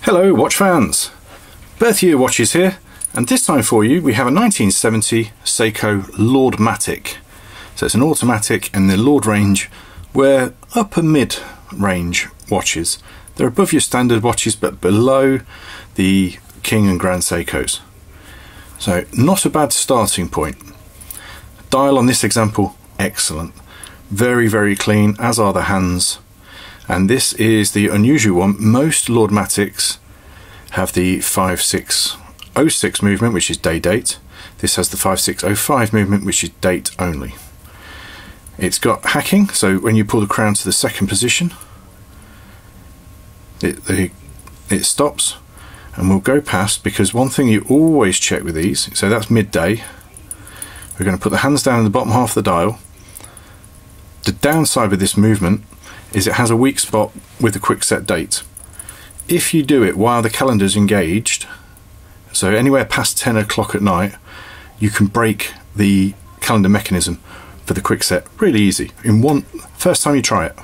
Hello watch fans, birth year watches here, and this time for you we have a 1970 Seiko Lord Matic. So it's an automatic in the Lord range. We're upper mid range watches. They're above your standard watches but below the King and Grand Seikos. So not a bad starting point. Dial on this example, excellent. Very clean, as are the hands. And this is the unusual one. Most Lord Matics have the 5606 movement, which is day date. This has the 5605 movement, which is date only. It's got hacking, so when you pull the crown to the second position, it stops, and we'll go past, because one thing you always check with these, so that's midday. We're going to put the hands down in the bottom half of the dial. The downside with this movement is it has a weak spot with a quick set date. If you do it while the calendar's engaged, so anywhere past 10 o'clock at night, you can break the calendar mechanism for the quick set really easy in first time you try it.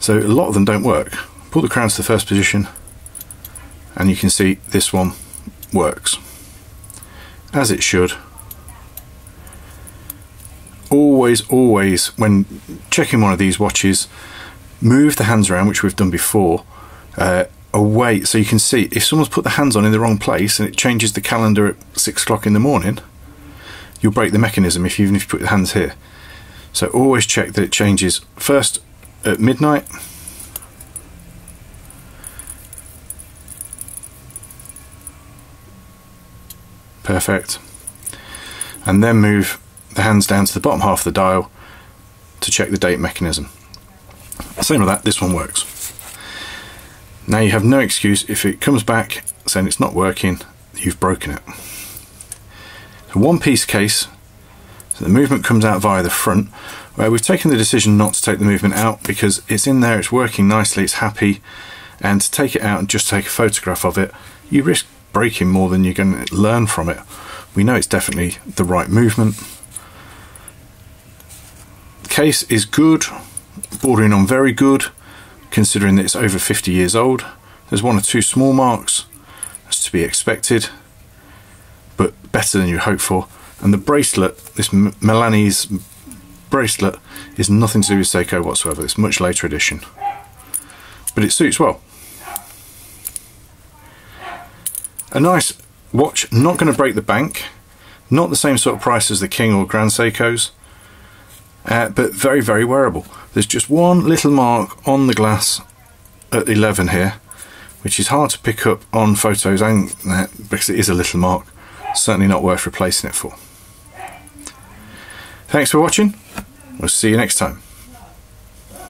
So a lot of them don't work. Pull the crown to the first position and you can see this one works as it should. Always when checking one of these watches, move the hands around, which we've done before, away, so you can see if someone's put the hands on in the wrong place and it changes the calendar at 6 o'clock in the morning, you'll break the mechanism even if you put the hands here. So always check that it changes first at midnight, perfect, and then move the hands down to the bottom half of the dial to check the date mechanism. Same with that, this one works. Now you have no excuse if it comes back saying it's not working, you've broken it. So one piece case, so the movement comes out via the front, where we've taken the decision not to take the movement out because it's in there, it's working nicely, it's happy, and to take it out and just take a photograph of it, you risk breaking more than you're going to learn from it. We know it's definitely the right movement. The case is good, bordering on very good, considering that it's over 50 years old. There's one or two small marks, that's to be expected, but better than you hope for. And the bracelet, this Milanese bracelet, is nothing to do with Seiko whatsoever. It's a much later edition, but it suits well. A nice watch, not going to break the bank, not the same sort of price as the King or Grand Seikos, but very wearable. There's just one little mark on the glass at 11 here, which is hard to pick up on photos and that, because it is a little mark. Certainly not worth replacing it for. Thanks for watching. We'll see you next time.